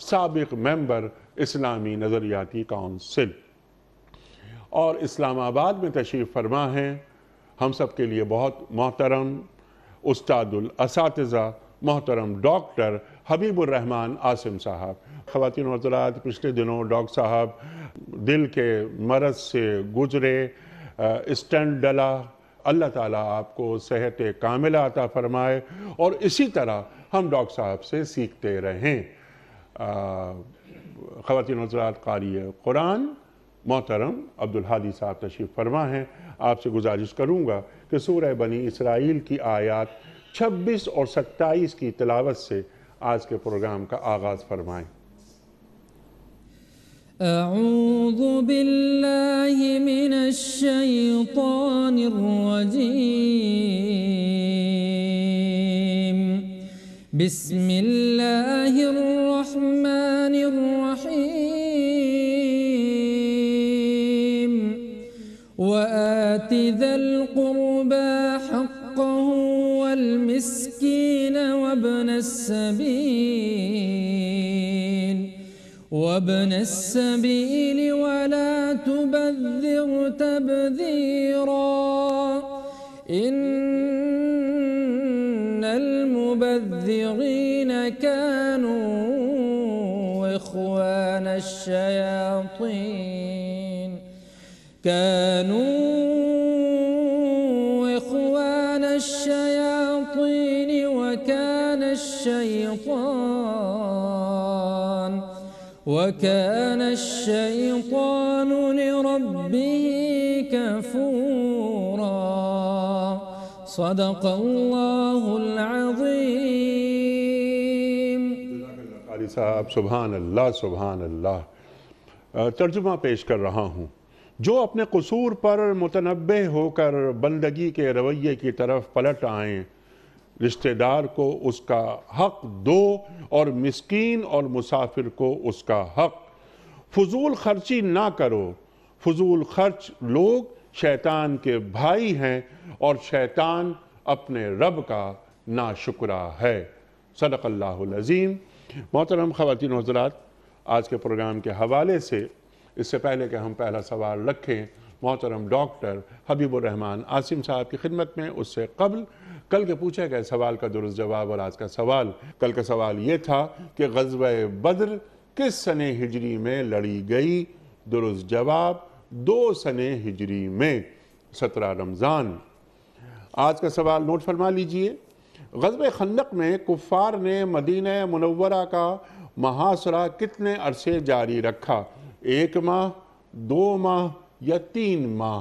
سابق ممبر اسلامی نظریاتی کونسل، اور اسلام آباد میں تشریف فرما ہیں ہم سب کے لیے بہت محترم استاد الاساتذہ محترم ڈاکٹر حبیب الرحمان عاصم صاحب۔ خواتین و حضرات، پچھلے دنوں ڈاکٹر صاحب دل کے مرض سے گزرے، اسٹنٹ ڈلا۔ اللہ تعالیٰ آپ کو صحت کاملہ عطا فرمائے اور اسی طرح ہم ڈاکٹر صاحب سے سیکھتے رہیں۔ خواتین و حضرات، قاری قرآن محترم عبدالہادی صاحب تشریف فرما ہیں۔ آپ سے گزارش کروں گا کہ سورہ بنی اسرائیل کی آیات 26 اور 27 کی تلاوت سے آج کے پروگرام کا آغاز فرمائیں۔ اعوذ باللہ من الشیطان الرجیم، بسم اللہ الرحمن الرحیم، وآت ذا القربى حقه والمسكين وابن السبيل ولا تبذر تبذيرا إن المبذرين كانوا إخوان الشياطين وكان الشيطان لربه كفورا۔ صدق اللہ العظیم۔ قاری صاحب، سبحان اللہ سبحان اللہ۔ ترجمہ پیش کر رہا ہوں۔ جو اپنے قصور پر متنبہ ہو کر بندگی کے رویے کی طرف پلٹ آئیں، رشتہ دار کو اس کا حق دو اور مسکین اور مسافر کو اس کا حق۔ فضول خرچی نہ کرو، فضول خرچ لوگ شیطان کے بھائی ہیں اور شیطان اپنے رب کا ناشکرا ہے۔ صدق اللہ العظیم۔ محترم خواتین و حضرات، آج کے پروگرام کے حوالے سے اس سے پہلے کہ ہم پہلا سوال رکھیں محترم ڈاکٹر حبیب الرحمان عاصم صاحب کی خدمت میں، اس سے قبل کل کے پوچھے گئے سوال کا درست جواب اور آج کا سوال۔ کل کا سوال یہ تھا کہ غزوہ بدر کس سنہ ہجری میں لڑی گئی؟ درست جواب 2 سنہ ہجری میں، 17 رمضان۔ آج کا سوال نوٹ فرما لیجئے۔ غزوہ خندق میں کفار نے مدینہ منورہ کا محاصرہ کتنے عرصے جاری رکھا؟ 1 ماہ، 2 ماہ یا 3 ماہ؟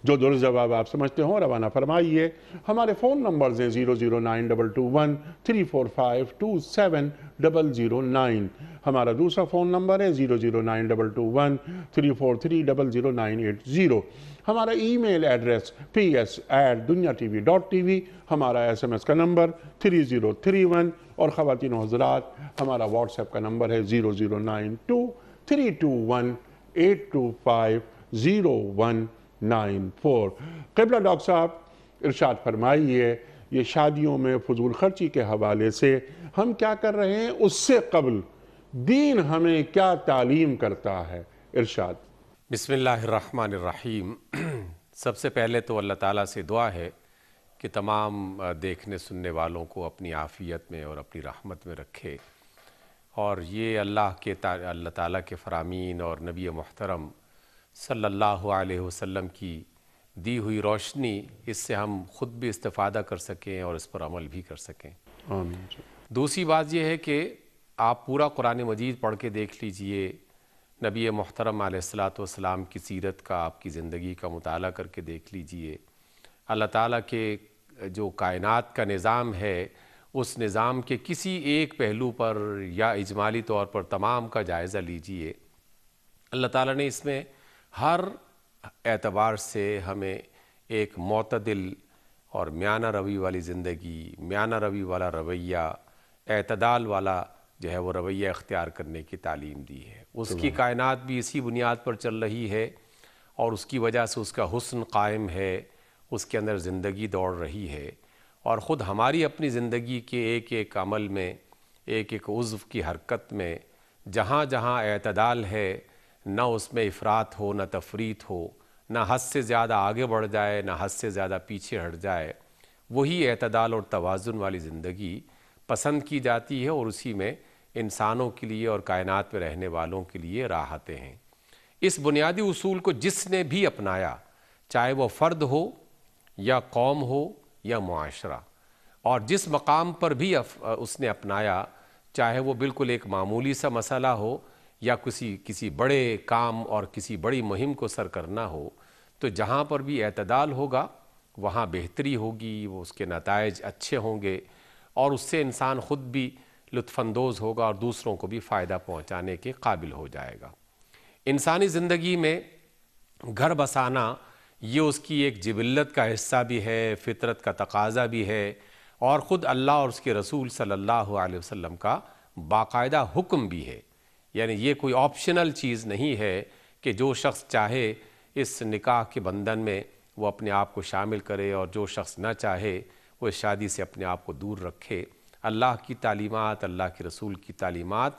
جو درست جواب آپ سمجھتے ہوں روانہ فرمائیے۔ ہمارے فون نمبرز ہیں 0092213452709، ہمارا دوسرا فون نمبر ہے 009221343000980، ہمارا ای میل ایڈریس ps@dunyatv.tv، ہمارا SMS کا نمبر 3031، اور خواتین و حضرات ہمارا واٹس ایپ کا نمبر ہے 0092321825019 قبلہ ڈاکٹر صاحب ارشاد فرمائیے، یہ شادیوں میں فضول خرچی کے حوالے سے ہم کیا کر رہے ہیں، اس سے قبل دین ہمیں کیا تعلیم کرتا ہے؟ ارشاد۔ بسم اللہ الرحمن الرحیم۔ سب سے پہلے تو اللہ تعالیٰ سے دعا ہے کہ تمام دیکھنے سننے والوں کو اپنی عافیت میں اور اپنی رحمت میں رکھے، اور یہ اللہ تعالیٰ کے فرامین اور نبی محترم صلی اللہ علیہ وسلم کی دی ہوئی روشنی، اس سے ہم خود بھی استفادہ کر سکیں اور اس پر عمل بھی کر سکیں۔ آمین۔ دوسری بات یہ ہے کہ آپ پورا قرآن مجید پڑھ کے دیکھ لیجئے، نبی محترم علیہ السلام کی سیرت کا، آپ کی زندگی کا مطالعہ کر کے دیکھ لیجئے۔ اللہ تعالیٰ کے جو کائنات کا نظام ہے، اس نظام کے کسی ایک پہلو پر یا اجمالی طور پر تمام کا جائزہ لیجئے۔ اللہ تعالیٰ نے اس میں ہر اعتبار سے ہمیں ایک معتدل اور میانہ روی والی زندگی، میانہ روی والا رویہ، اعتدال والا جو ہے وہ رویہ اختیار کرنے کی تعلیم دی ہے۔ اس کی کائنات بھی اسی بنیاد پر چل رہی ہے، اور اس کی وجہ سے اس کا حسن قائم ہے، اس کے اندر زندگی دوڑ رہی ہے، اور خود ہماری اپنی زندگی کے ایک ایک عمل میں، ایک ایک عضو کی حرکت میں جہاں جہاں اعتدال ہے نہ اس میں افراط ہو نہ تفریط ہو، نہ حد سے زیادہ آگے بڑھ جائے نہ حد سے زیادہ پیچھے ہٹ جائے، وہی اعتدال اور توازن والی زندگی پسند کی جاتی ہے، اور اسی میں انسانوں کے لیے اور کائنات میں رہنے والوں کے لیے راحتیں ہیں۔ اس بنیادی اصول کو جس نے بھی اپنایا، چاہے وہ فرد ہو یا قوم ہو یا معاشرہ، اور جس مقام پر بھی اس نے اپنایا، چاہے وہ بالکل ایک معمولی سا مسئلہ ہو یا کسی بڑے کام اور کسی بڑی مہم کو سر کرنا ہو، تو جہاں پر بھی اعتدال ہوگا وہاں بہتری ہوگی، وہ اس کے نتائج اچھے ہوں گے، اور اس سے انسان خود بھی لطف اندوز ہوگا اور دوسروں کو بھی فائدہ پہنچانے کے قابل ہو جائے گا۔ انسانی زندگی میں گھر بسانا یہ اس کی ایک جبلت کا حصہ بھی ہے، فطرت کا تقاضا بھی ہے، اور خود اللہ اور اس کے رسول صلی اللہ علیہ وسلم کا باقاعدہ حکم بھی ہے۔ یعنی یہ کوئی آپشنل چیز نہیں ہے کہ جو شخص چاہے اس نکاح کے بندھن میں وہ اپنے آپ کو شامل کرے، اور جو شخص نہ چاہے وہ اس شادی سے اپنے آپ کو دور رکھے۔ اللہ کی تعلیمات، اللہ کے رسول کی تعلیمات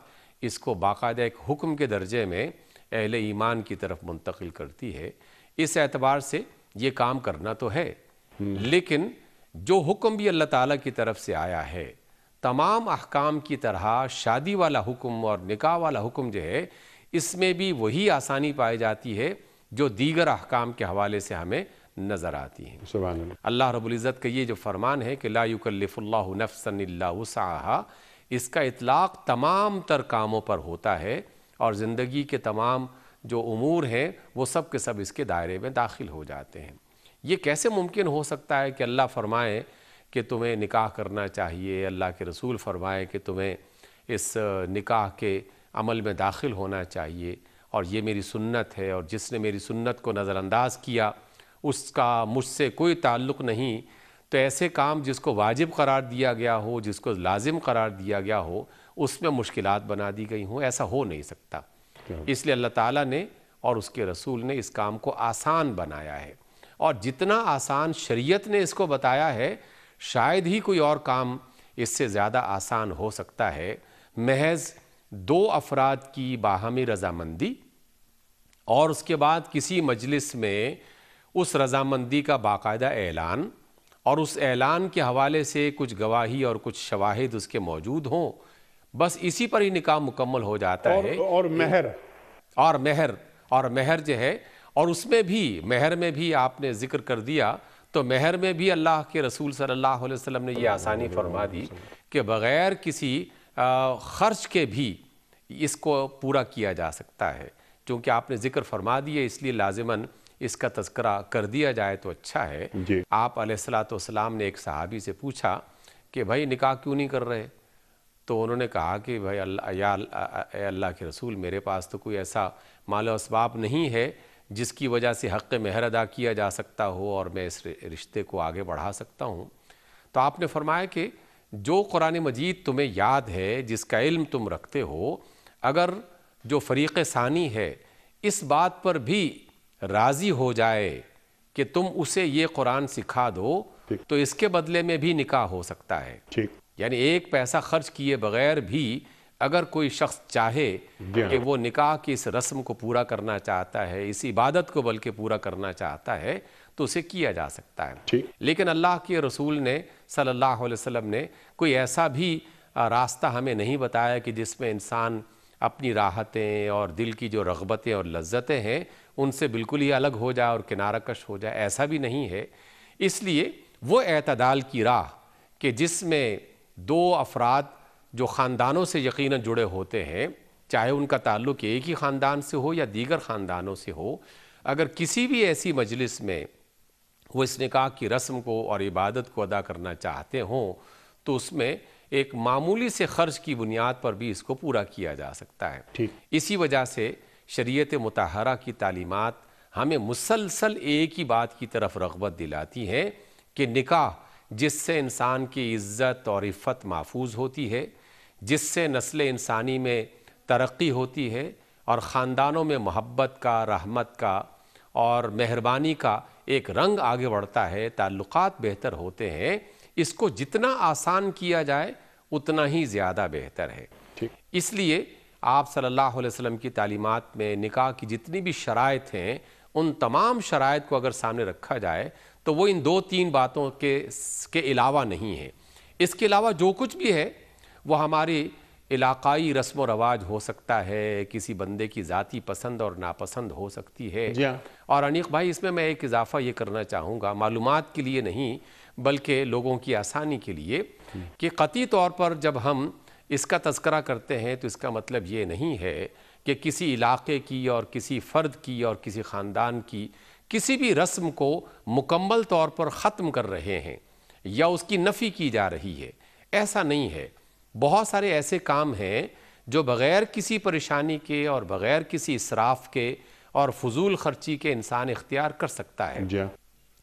اس کو باقاعدہ ایک حکم کے درجے میں اہل ایمان کی طرف منتقل کرتی ہے۔ اس اعتبار سے یہ کام کرنا تو ہے، لیکن جو حکم بھی اللہ تعالیٰ کی طرف سے آیا ہے، تمام احکام کی طرح شادی والا حکم اور نکاح والا حکم جو ہے، اس میں بھی وہی آسانی پائی جاتی ہے جو دیگر احکام کے حوالے سے ہمیں نظر آتی ہیں۔ سبحان اللہ۔ اللہ رب العزت کا یہ جو فرمان ہے کہ لا یکلف اللہ نفسا الا وسعہا، اس کا اطلاق تمام تر کاموں پر ہوتا ہے، اور زندگی کے تمام جو امور ہیں وہ سب کے سب اس کے دائرے میں داخل ہو جاتے ہیں۔ یہ کیسے ممکن ہو سکتا ہے کہ اللہ فرمائے کہ تمہیں نکاح کرنا چاہیے، اللہ کے رسول فرمائے کہ تمہیں اس نکاح کے عمل میں داخل ہونا چاہیے، اور یہ میری سنت ہے، اور جس نے میری سنت کو نظر انداز کیا اس کا مجھ سے کوئی تعلق نہیں؟ تو ایسے کام جس کو واجب قرار دیا گیا ہو، جس کو لازم قرار دیا گیا ہو، اس میں مشکلات بنا دی گئی ہوں، ایسا ہو نہیں سکتا۔ اس لیے اللہ تعالیٰ نے اور اس کے رسول نے اس کام کو آسان بنایا ہے، اور جتنا آسان شریعت نے اس کو بتایا ہے، شاید ہی کوئی اور کام اس سے زیادہ آسان ہو سکتا ہے۔ محض دو افراد کی باہمی رضامندی، اور اس کے بعد کسی مجلس میں اس رضامندی کا باقاعدہ اعلان، اور اس اعلان کے حوالے سے کچھ گواہی اور کچھ شواہد اس کے موجود ہوں، بس اسی پر ہی نکاح مکمل ہو جاتا ہے۔ اور مہر جو ہے، اور اس میں بھی مہر میں بھی آپ نے ذکر کر دیا، تو مہر میں بھی اللہ کے رسول صلی اللہ علیہ وسلم نے یہ آسانی فرما دی کہ بغیر کسی خرچ کے بھی اس کو پورا کیا جا سکتا ہے۔ چونکہ آپ نے ذکر فرما دیا، اس لیے لازماً اس کا تذکرہ کر دیا جائے تو اچھا ہے۔ آپ علیہ الصلوۃ والسلام نے ایک صحابی سے پوچھا کہ بھائی نکاح کیوں نہیں کر رہے؟ تو انہوں نے کہا کہ بھائی اے اللہ کے رسول، میرے پاس تو کوئی ایسا مال و اسباب نہیں ہے جس کی وجہ سے حق مہر ادا کیا جا سکتا ہو اور میں اس رشتے کو آگے بڑھا سکتا ہوں۔ تو آپ نے فرمایا کہ جو قرآن مجید تمہیں یاد ہے، جس کا علم تم رکھتے ہو، اگر جو فریق ثانی ہے اس بات پر بھی راضی ہو جائے کہ تم اسے یہ قرآن سکھا دو، تو اس کے بدلے میں بھی نکاح ہو سکتا ہے۔ یعنی ایک پیسہ خرچ کیے بغیر بھی اگر کوئی شخص چاہے کہ وہ نکاح کی اس رسم کو پورا کرنا چاہتا ہے، اس عبادت کو بلکہ پورا کرنا چاہتا ہے، تو اسے کیا جا سکتا ہے۔ لیکن اللہ کے رسول نے صلی اللہ علیہ وسلم نے کوئی ایسا بھی راستہ ہمیں نہیں بتایا کہ جس میں انسان اپنی راحتیں اور دل کی جو رغبتیں اور لذتیں ہیں ان سے بالکل ہی الگ ہو جائے اور کنارہ کش ہو جائے، ایسا بھی نہیں ہے۔ اس لیے وہ اعتدال کی راہ کہ جس میں دو افراد جو خاندانوں سے یقیناً جڑے ہوتے ہیں، چاہے ان کا تعلق ایک ہی خاندان سے ہو یا دیگر خاندانوں سے ہو، اگر کسی بھی ایسی مجلس میں وہ اس نکاح کی رسم کو اور عبادت کو ادا کرنا چاہتے ہوں، تو اس میں ایک معمولی سے خرچ کی بنیاد پر بھی اس کو پورا کیا جا سکتا ہے۔ اسی وجہ سے شریعت مطہرہ کی تعلیمات ہمیں مسلسل ایک ہی بات کی طرف رغبت دلاتی ہیں کہ نکاح جس سے انسان کی عزت اور عفت محفوظ ہوتی ہے، جس سے نسل انسانی میں ترقی ہوتی ہے اور خاندانوں میں محبت کا، رحمت کا اور مہربانی کا ایک رنگ آگے بڑھتا ہے، تعلقات بہتر ہوتے ہیں، اس کو جتنا آسان کیا جائے اتنا ہی زیادہ بہتر ہے۔ اس لیے آپ صلی اللہ علیہ وسلم کی تعلیمات میں نکاح کی جتنی بھی شرائط ہیں ان تمام شرائط کو اگر سامنے رکھا جائے تو وہ ان 2-3 باتوں کے علاوہ نہیں ہے. اس کے علاوہ جو کچھ بھی ہے وہ ہماری علاقائی رسم و رواج ہو سکتا ہے, کسی بندے کی ذاتی پسند اور ناپسند ہو سکتی ہے. اور انیق بھائی اس میں ایک اضافہ یہ کرنا چاہوں گا, معلومات کے لیے نہیں بلکہ لوگوں کی آسانی کے لیے, کہ قطعی طور پر جب ہم اس کا تذکرہ کرتے ہیں تو اس کا مطلب یہ نہیں ہے کہ کسی علاقے کی اور کسی فرد کی اور کسی خاندان کی کسی بھی رسم کو مکمل طور پر ختم کر رہے ہیں یا اس کی نفی کی جا رہی ہے. ایسا نہیں ہے. بہت سارے ایسے کام ہیں جو بغیر کسی پریشانی کے اور بغیر کسی اسراف کے اور فضول خرچی کے انسان اختیار کر سکتا ہے.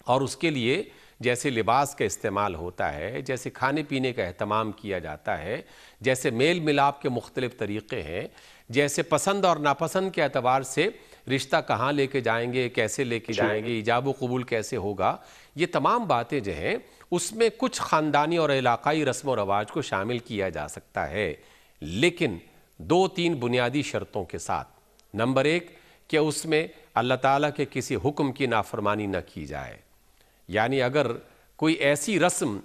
اور اس کے لیے جیسے لباس کا استعمال ہوتا ہے, جیسے کھانے پینے کا اہتمام کیا جاتا ہے, جیسے میل ملاپ کے مختلف طریقے ہیں, جیسے پسند اور ناپسند کے اعتبار سے رشتہ کہاں لے کے جائیں گے, کیسے لے کے جائیں گے, ایجاب و قبول کیسے ہوگا, یہ تمام باتیں جو ہیں اس میں کچھ خاندانی اور علاقائی رسم و رواج کو شامل کیا جا سکتا ہے, لیکن 2-3 بنیادی شرطوں کے ساتھ. نمبر 1 کہ اس میں اللہ تعالیٰ کے کسی حکم کی نافرمانی نہ کی جائے. یعنی اگر کوئی ایسی رسم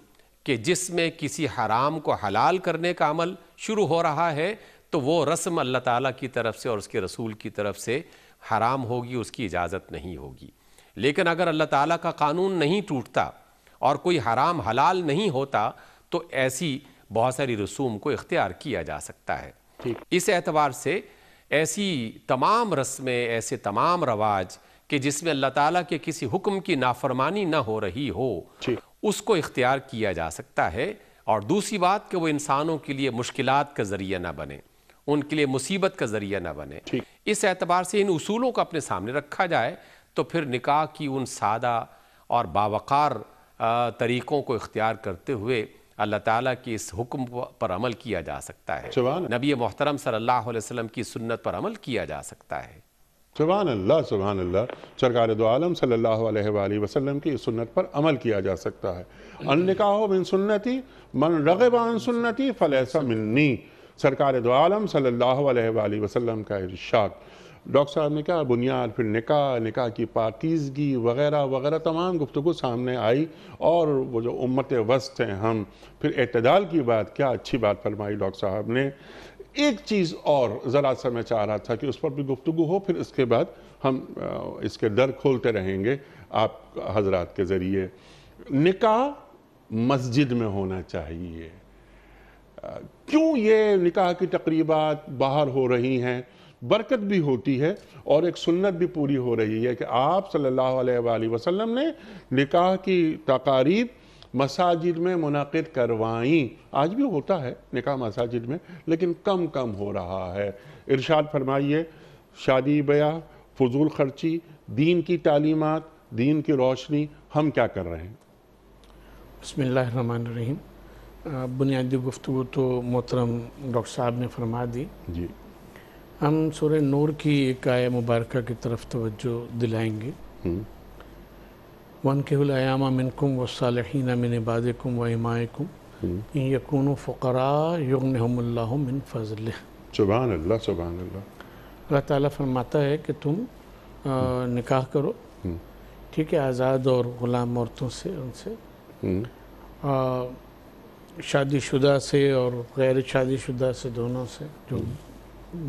کہ جس میں کسی حرام کو حلال کرنے کا عمل شروع ہو رہا ہے تو وہ رسم اللہ تعالیٰ کی طرف سے اور اس کے رسول کی طرف سے حرام ہوگی, اس کی اجازت نہیں ہوگی. لیکن اگر اللہ تعالیٰ کا قانون نہیں ٹوٹتا اور کوئی حرام حلال نہیں ہوتا تو ایسی بہت ساری رسوم کو اختیار کیا جا سکتا ہے. اس اعتبار سے ایسی تمام رسمیں, ایسے تمام رواج کہ جس میں اللہ تعالیٰ کے کسی حکم کی نافرمانی نہ ہو رہی ہو اس کو اختیار کیا جا سکتا ہے. اور دوسری بات کہ وہ انسانوں کے لیے مشکلات کا ذریعہ نہ بنے, ان کے لیے مصیبت کا ذریعہ نہ بنے. اس اعتبار سے ان اصولوں کو اپنے سامنے رکھا جائے تو پھر نکاح کی ان سادہ اور باوقار طریقوں کو اختیار کرتے ہوئے اللہ تعالیٰ کی اس حکم پر عمل کیا جا سکتا ہے, نبی محترم صلی اللہ علیہ وسلم کی سنت پر عمل کیا جا سکتا ہے. سبحان اللہ, سبحان اللہ. سرکار دو عالم صلی اللہ علیہ وآلہ وسلم کی سنت پر عمل کیا جا سکتا ہے. النکاح من سنتی من رغب عن سنتی فلیس منی. سرکار دو عالم صلی اللہ علیہ وآلہ وسلم کا ارشاد. ڈاکٹر صاحب نے کہا بنیاد, پھر نکاح کی پاکیزگی وغیرہ وغیرہ تمام گفتگو سامنے آئی, اور وہ جو امت وسط ہیں ہم, پھر اعتدال کی بات, کیا اچھی بات فرمائی ڈاکٹر صاحب نے. ایک چیز اور ذرا سا میں چاہ رہا تھا کہ اس پر بھی گفتگو ہو, پھر اس کے بعد ہم اس کے در کھولتے رہیں گے آپ حضرات کے ذریعے. نکاح مسجد میں ہونا چاہیے, کیوں یہ نکاح کی تقریبات باہر ہو رہی ہیں؟ برکت بھی ہوتی ہے اور ایک سنت بھی پوری ہو رہی ہے کہ آپ صلی اللہ علیہ وآلہ وسلم نے نکاح کی تقاریب مساجد میں منعقد کروائیں. آج بھی ہوتا ہے نکاح مساجد میں, لیکن کم کم ہو رہا ہے. ارشاد فرمائیے, شادی بیاہ, فضول خرچی, دین کی تعلیمات, دین کی روشنی, ہم کیا کر رہے ہیں؟ بسم اللہ الرحمن الرحیم. بنیادی گفتگو تو محترم ڈاکٹر صاحب نے فرما دی. جی, ہم سورہ نور کی ایک آیہ مبارکہ کی طرف توجہ دلائیں گے. وَانْكِحُوا الْأَيَامَ مِنْكُمْ وَالصَّالِحِينَ مِنْ عِبَادِكُمْ وَإِمَائِكُمْ إِنْ يَكُونُوا فُقَرَاءَ يُغْنِهُمُ اللَّهُ مِنْ فَضْلِهِ. سبحان اللہ, سبحان اللہ. اللہ تعالیٰ فرماتا ہے کہ تم نکاح کرو, ٹھیک ہے, آزاد اور غلام عورتوں سے, ان سے, شادی شدہ سے اور غیر شادی شدہ سے, دونوں سے, جو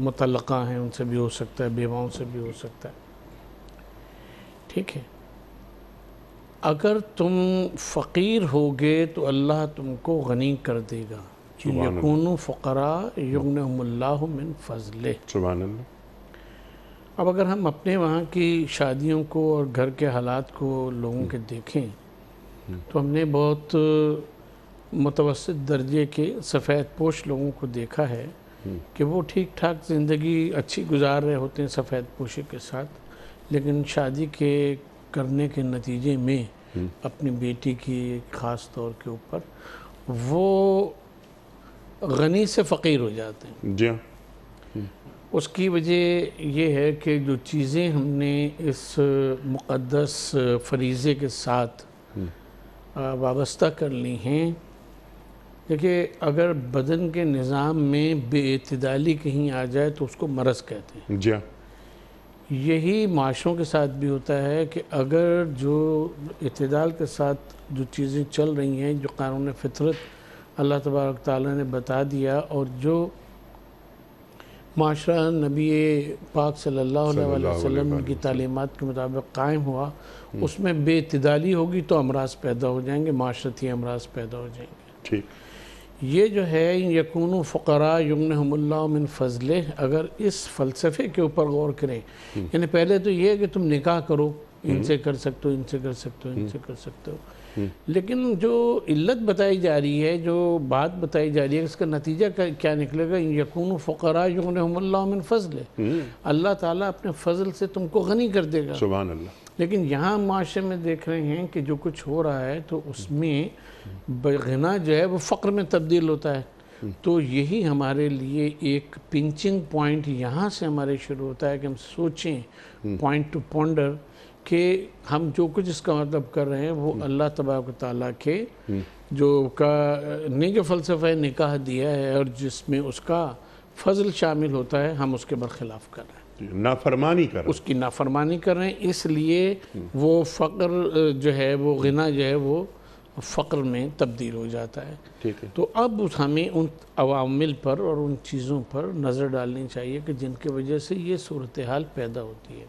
مطلقہ ہیں ان سے بھی ہو سکتا ہے, بیواؤں سے بھی ہو سکتا ہے, ٹھیک ہے. اگر تم فقیر ہوگے تو اللہ تم کو غنی کر دے گا. یکونوا فقراء یغنہم اللہ من فضلہ. سبحان اللہ. اب اگر ہم اپنے وہاں کی شادیوں کو اور گھر کے حالات کو لوگوں کے دیکھیں تو ہم نے بہت متوسط درجے کے سفید پوش لوگوں کو دیکھا ہے کہ وہ ٹھیک ٹھاک زندگی اچھی گزار رہے ہوتے ہیں سفید پوشی کے ساتھ, لیکن شادی کے کرنے کے نتیجے میں اپنی بیٹی کی خاص طور کے اوپر وہ غنی سے فقیر ہو جاتے ہیں. جی, اس کی وجہ یہ ہے کہ جو چیزیں ہم نے اس مقدس فریضے کے ساتھ وابستہ کر لی ہیں دیکھیے اگر بدن کے نظام میں بے اعتدالی کہیں آ جائے تو اس کو مرض کہتے ہیں. جی. یہی معاشروں کے ساتھ بھی ہوتا ہے کہ اگر جو اعتدال کے ساتھ جو چیزیں چل رہی ہیں، جو قانون فطرت اللہ تبارک تعالیٰ نے بتا دیا اور جو معاشرہ نبی پاک صلی اللہ علیہ وسلم کی تعلیمات کے مطابق قائم ہوا، اس میں بے اعتدالی ہوگی تو امراض پیدا ہو جائیں گے، معاشرتی امراض پیدا ہو جائیں گے. ٹھیک. یہ جو ہے یکونوا فقراء یغنہم اللہ من فضلہ، اگر اس فلسفے کے اوپر غور کریں، یعنی پہلے تو یہ ہے کہ تم نکاح کرو، ان سے کر سکتے ہو، ان سے کر سکتے ہو، ان سے کر سکتے ہو، لیکن جو علت بتائی جا رہی ہے، جو بات بتائی جا رہی ہے، اس کا نتیجہ کیا نکلے گا؟ یکونوا فقراء یغنہم اللہ من فضلہ، اللہ تعالیٰ اپنے فضل سے تم کو غنی کر دے گا. سبحان اللہ. لیکن یہاں معاشرے میں دیکھ رہے ہیں کہ جو کچھ ہو رہا ہے تو اس میں غنا جو ہے وہ فقر میں تبدیل ہوتا ہے. تو یہی ہمارے لیے ایک پنچنگ پوائنٹ یہاں سے ہمارے شروع ہوتا ہے کہ ہم سوچیں پوائنٹ ٹو پونڈر کہ ہم جو کچھ اس کا مطلب کر رہے ہیں وہ اللہ تبارک و تعالیٰ کے نے جو فلسفہ نکاح دیا ہے اور جس میں اس کا فضل شامل ہوتا ہے، ہم اس کے برخلاف کر رہے ہیں، نافرمانی کر رہے ہیں، اس کی نافرمانی کر رہے ہیں. اس لیے وہ فقر جو ہے، وہ غنا جو ہے وہ فقر میں تبدیل ہو جاتا ہے. ٹھیک ہے. تو اب ہمیں ان عوامل پر اور ان چیزوں پر نظر ڈالنی چاہیے کہ جن کی وجہ سے یہ صورتحال پیدا ہوتی ہے.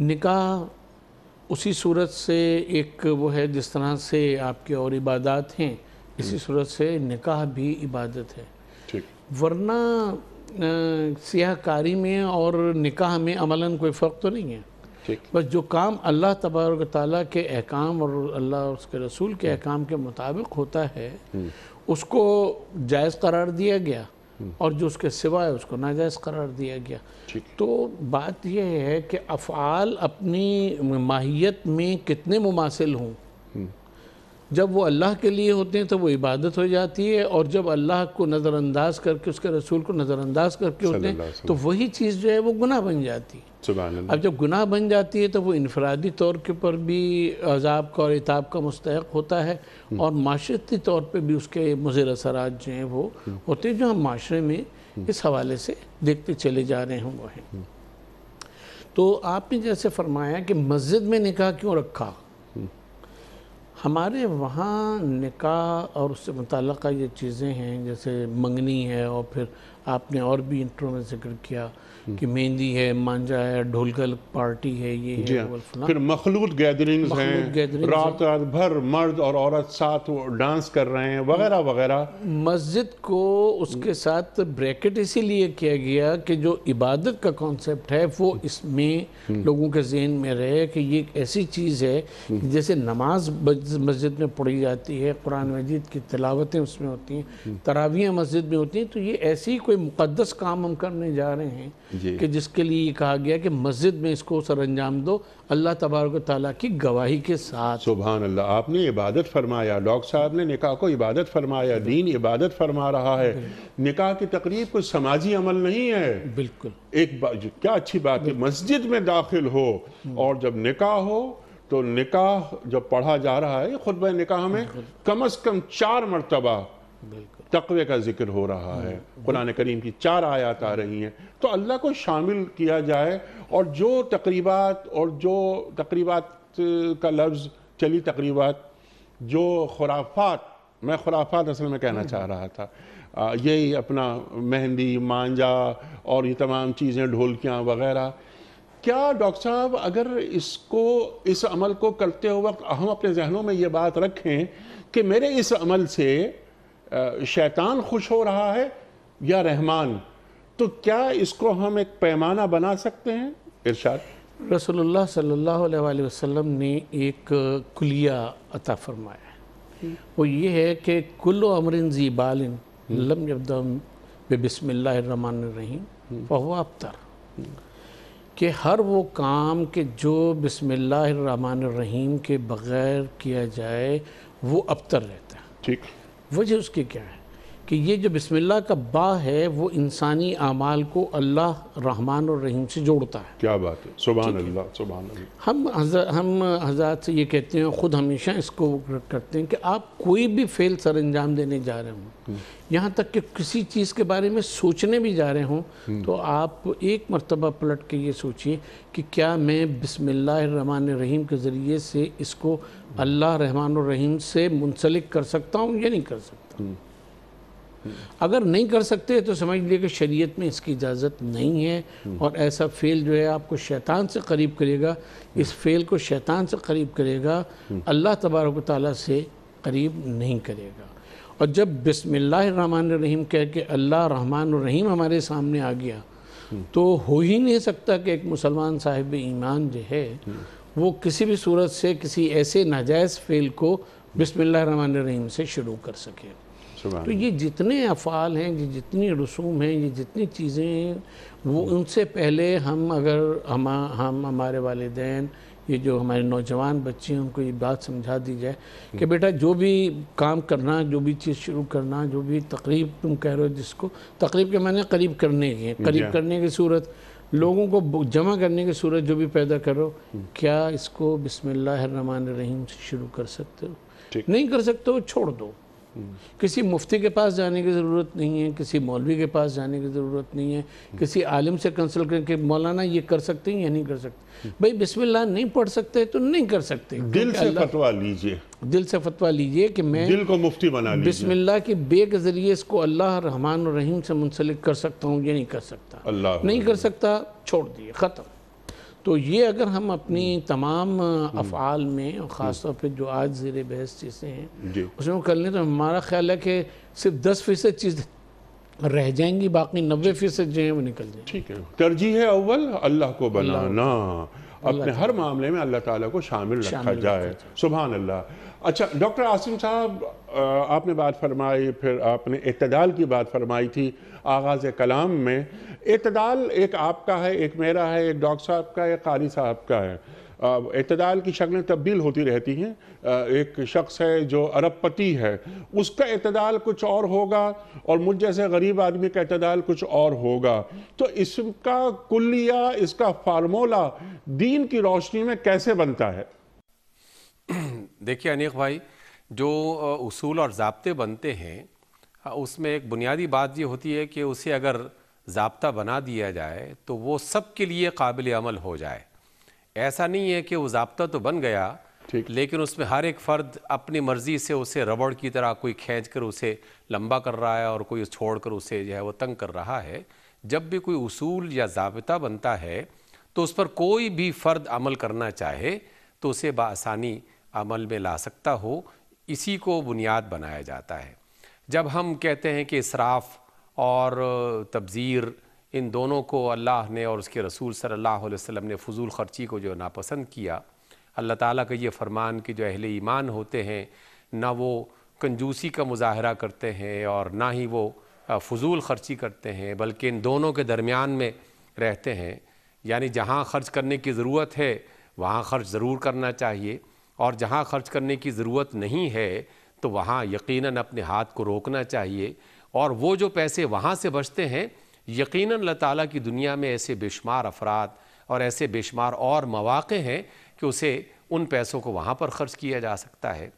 نکاح اسی صورت سے ایک وہ ہے جس طرح سے آپ کے اور عبادات ہیں، اسی صورت سے نکاح بھی عبادت ہے. ٹھیک. ورنہ سیاہ کاری میں اور نکاح میں عملاً کوئی فرق تو نہیں ہے. بس جو کام اللہ تبارک و تعالیٰ کے احکام اور اللہ اور اس کے رسول کے احکام کے مطابق ہوتا ہے اس کو جائز قرار دیا گیا، اور جو اس کے سوائے اس کو ناجائز قرار دیا گیا. تو بات یہ ہے کہ افعال اپنی ماہیت میں کتنے مماثل ہوں، جب وہ اللہ کے لیے ہوتے ہیں تو وہ عبادت ہو جاتی ہے، اور جب اللہ کو نظر انداز کر کے، اس کے رسول کو نظر انداز کر کے ہوتے ہیں تو وہی چیز جو ہے وہ گناہ بن جاتی ہے. سبحان اللہ. اب جب گناہ بن جاتی ہے تو وہ انفرادی طور کے پر بھی عذاب کا اور عتاب کا مستحق ہوتا ہے، اور معاشرتی طور پہ بھی اس کے مضر اثرات جو ہیں وہ ہوتے ہیں، جو ہم معاشرے میں اس حوالے سے دیکھتے چلے جا رہے ہیں وہ ہیں. تو آپ نے جیسے فرمایا کہ مسجد میں نکاح کیوں رکھا، ہمارے وہاں نکاح اور اس سے متعلقہ یہ چیزیں ہیں جیسے منگنی ہے، اور پھر آپ نے اور بھی انٹرو میں ذکر کیا کہ مہندی ہے، مانجا ہے، ڈھولکل پارٹی ہے، یہ ہے وہ فلاں، پھر مخلوط گیدرنگز ہیں، رات رات بھر مرد اور عورت ساتھ ڈانس کر رہے ہیں وغیرہ وغیرہ. مسجد کو اس کے ساتھ بریکٹ اسی لیے کیا گیا کہ جو عبادت کا کانسیپٹ ہے وہ اس میں لوگوں کے ذہن میں رہے کہ یہ ایک ایسی چیز ہے جیسے نماز مسجد میں پڑھی جاتی ہے، قرآن مجید کی تلاوتیں اس میں ہوتی ہیں، تراویحیں مسجد میں ہوتی ہیں، تو یہ ایسی کوئی مقدس کام ہم کرنے جا رہے ہیں کہ جس کے لیے یہ کہا گیا کہ مسجد میں اس کو سر انجام دو اللہ تبارک و تعالیٰ کی گواہی کے ساتھ. سبحان اللہ. آپ نے عبادت فرمایا، ڈاکٹر صاحب نے نکاح کو عبادت فرمایا، دین عبادت فرما رہا ہے. نکاح کی تقریب کوئی سماجی عمل نہیں ہے. بالکل. کیا اچھی بات ہے، مسجد میں داخل ہو اور جب نکاح ہو تو نکاح جب پڑھا جا رہا ہے، خطبہ نکاح میں کم از کم 4 مرتبہ تقوی کا ذکر ہو رہا ہے. قرآن کریم کی 4 آیات آ رہی ہیں، تو اللہ کو شامل کیا جائے. اور جو تقریبات کا لفظ چلی تقریبات، جو خرافات، میں خرافات اصل میں کہنا چاہ رہا تھا، یہی اپنا مہندی، مانجا اور یہ تمام چیزیں، ڈھولکیاں وغیرہ، کیا ڈاکٹر صاحب اگر اس عمل کو کرتے وقت ہم اپنے ذہنوں میں یہ بات رکھیں کہ میرے اس عمل سے شیطان خوش ہو رہا ہے یا رحمان، تو کیا اس کو ہم ایک پیمانہ بنا سکتے ہیں؟ ارشاد. رسول اللہ صلی اللہ علیہ وآلہ وسلم نے ایک کلیہ عطا فرمایا ہے، وہ یہ ہے کہ کل امر ذی بال لم یبدأ بسم اللہ الرحمن الرحیم فہو ابتر، کہ ہر وہ کام کہ جو بسم اللہ الرحمن الرحیم کے بغیر کیا جائے وہ ابتر رہتا ہے. ٹھیک. وجہ اس کی کیا ہے کہ یہ جو بسم اللہ کا با ہے وہ انسانی اعمال کو اللہ رحمان اور رحیم سے جوڑتا ہے. کیا بات ہے، سبحان اللہ سبحان اللہ. ہم حضرات سے یہ کہتے ہیں، خود ہمیشہ اس کو کرتے ہیں کہ آپ کوئی بھی فعل سر انجام دینے جا رہے ہوں، یہاں تک کہ کسی چیز کے بارے میں سوچنے بھی جا رہے ہوں، تو آپ ایک مرتبہ پلٹ کے یہ سوچئے کہ کیا میں بسم اللہ الرحمن الرحیم کے ذریعے سے اس کو اللہ رحمان الرحیم سے منسلک کر سکتا ہوں یا نہیں کر سکتا. اگر نہیں کر سکتے تو سمجھ لیے کہ شریعت میں اس کی اجازت نہیں ہے، اور ایسا فعل جو ہے آپ کو شیطان سے قریب کرے گا. اس فعل کو شیطان سے قریب کرے گا، اللہ تبارک و تعالیٰ سے قریب نہیں کرے گا. اور جب بسم اللہ الرحمن الرحیم کہہ کے اللہ رحمان الرحیم ہمارے سامنے آ گیا تو ہو ہی نہیں سکتا کہ ایک مسلمان صاحب ایمان جو ہے وہ کسی بھی صورت سے کسی ایسے ناجائز فعل کو بسم اللہ الرحمن الرحیم سے شروع کر سکے. تو یہ جتنے افعال ہیں، یہ جتنی رسوم ہیں، یہ جتنی چیزیں ہیں، وہ ان سے پہلے ہم ہمارے والدین، یہ جو ہمارے نوجوان بچے ہیں، ان کو یہ بات سمجھا دی جائے کہ بیٹا جو بھی کام کرنا، جو بھی چیز شروع کرنا، جو بھی تقریب تم کہہ رہے ہو، جس کو تقریب کے معنی قریب کرنے کی، قریب کرنے کی صورت، لوگوں کو جمع کرنے کی صورت جو بھی پیدا کرو، کیا اس کو بسم اللہ الرحمن الرحیم سے شروع کر سکتے ہو؟ نہیں کر سکتے ہو، چھوڑ دو. کسی مفتی کے پاس جانے کی ضرورت نہیں ہے، کسی مولوی کے پاس جانے کی ضرورت نہیں ہے، کسی عالم سے کنسلٹ کر کے مولانا یہ کر سکتے ہیں یا نہیں کر سکتے. بھئی بسم اللہ نہیں پڑھ سکتے تو نہیں کر سکتے. دل سے فتویٰ لیجئے، دل سے فتویٰ لیجئے کہ میں دل کو مفتی بنا لیجئے، بسم اللہ کے بے کے ذریعے اس کو اللہ رحمان الرحیم سے منسلک کر سکتا ہوں یا نہیں کر سکتا. نہیں کر سکتا، چھوڑ دیے، ختم. تو یہ اگر ہم اپنی تمام افعال میں، اور خاص طور پہ جو آج زیر بحث چیزیں ہیں اس میں کر لیں، تو ہمارا خیال ہے کہ صرف 10% چیز رہ جائیں گی، باقی 90% جو ہیں وہ نکل جائیں. ٹھیک ہے. ترجیح اول اللہ کو بنانا، اپنے ہر معاملے میں اللہ تعالیٰ کو شامل رکھا جائے. سبحان اللہ. اچھا ڈاکٹر عاصم صاحب، آپ نے بات فرمائی، پھر آپ نے اعتدال کی بات فرمائی تھی آغاز کلام میں. اعتدال ایک آپ کا ہے، ایک میرا ہے، ایک ڈاکٹر صاحب کا ہے، ایک قاری صاحب کا ہے. اعتدال کی شکلیں تبدیل ہوتی رہتی ہیں. ایک شخص ہے جو ارب پتی ہے، اس کا اعتدال کچھ اور ہوگا، اور مجھ جیسے غریب آدمی کا اعتدال کچھ اور ہوگا. تو اس کا کلیہ، اس کا فارمولہ دین کی روشنی میں کیسے بنتا ہے؟ دیکھیے انیق بھائی، جو اصول اور ضابطے بنتے ہیں اس میں ایک بنیادی بات یہ ہوتی ہے کہ اسے اگر ضابطہ بنا دیا جائے تو وہ سب کے لیے قابل عمل ہو جائے. ایسا نہیں ہے کہ وہ ضابطہ تو بن گیا لیکن اس میں ہر ایک فرد اپنی مرضی سے اسے ربڑ کی طرح کوئی کھینچ کر اسے لمبا کر رہا ہے اور کوئی چھوڑ کر اسے جو ہے وہ تنگ کر رہا ہے. جب بھی کوئی اصول یا ضابطہ بنتا ہے تو اس پر کوئی بھی فرد عمل کرنا چاہے تو اسے بآسانی عمل میں لا سکتا ہو. اسی کو بنیاد بنایا جاتا ہے. جب ہم کہتے ہیں کہ اسراف اور تبذیر، ان دونوں کو اللہ نے اور اس کے رسول صلی اللہ علیہ وسلم نے فضول خرچی کو جو ناپسند کیا، اللہ تعالیٰ کا یہ فرمان کہ جو اہل ایمان ہوتے ہیں نہ وہ کنجوسی کا مظاہرہ کرتے ہیں اور نہ ہی وہ فضول خرچی کرتے ہیں، بلکہ ان دونوں کے درمیان میں رہتے ہیں. یعنی جہاں خرچ کرنے کی ضرورت ہے وہاں خرچ ضرور کرنا چاہیے، اور جہاں خرچ کرنے کی ضرورت نہیں ہے تو وہاں یقیناً اپنے ہاتھ کو روکنا چاہیے. اور وہ جو پیسے وہاں سے بچتے ہیں، یقیناً اللہ تعالیٰ کی دنیا میں ایسے بے شمار افراد اور ایسے بے شمار اور مواقع ہیں کہ اسے ان پیسوں کو وہاں پر خرچ کیا جا سکتا ہے.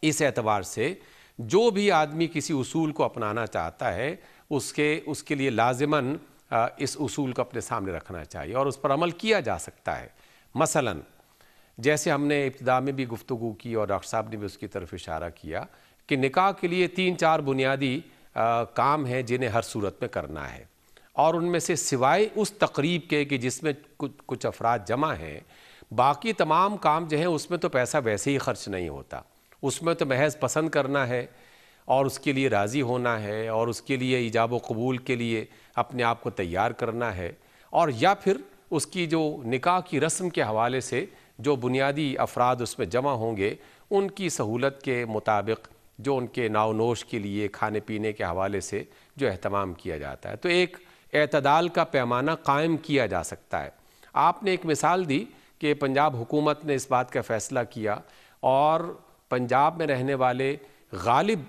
اس اعتبار سے جو بھی آدمی کسی اصول کو اپنانا چاہتا ہے اس کے لیے لازماً اس اصول کو اپنے سامنے رکھنا چاہیے اور اس پر عمل کیا جا سکتا ہے. مثلاً جیسے ہم نے ابتدا میں بھی گفتگو کی اور ڈاکٹر صاحب نے بھی اس کی طرف اشارہ کیا کہ نکاح کے لیے 3-4 بنیادی کام ہیں جنہیں ہر صورت میں کرنا ہے، اور ان میں سے سوائے اس تقریب کے کہ جس میں کچھ افراد جمع ہیں، باقی تمام کام جو ہیں اس میں تو پیسہ ویسے ہی خرچ نہیں ہوتا. اس میں تو محض پسند کرنا ہے اور اس کے لیے راضی ہونا ہے اور اس کے لیے ایجاب و قبول کے لیے اپنے آپ کو تیار کرنا ہے، اور یا پھر اس کی جو نکاح کی رسم کے حوالے سے جو بنیادی افراد اس میں جمع ہوں گے ان کی سہولت کے مطابق جو ان کے ناو نوش کے لیے کھانے پینے کے حوالے سے جو اہتمام کیا جاتا ہے، تو ایک اعتدال کا پیمانہ قائم کیا جا سکتا ہے. آپ نے ایک مثال دی کہ پنجاب حکومت نے اس بات کا فیصلہ کیا اور پنجاب میں رہنے والے غالب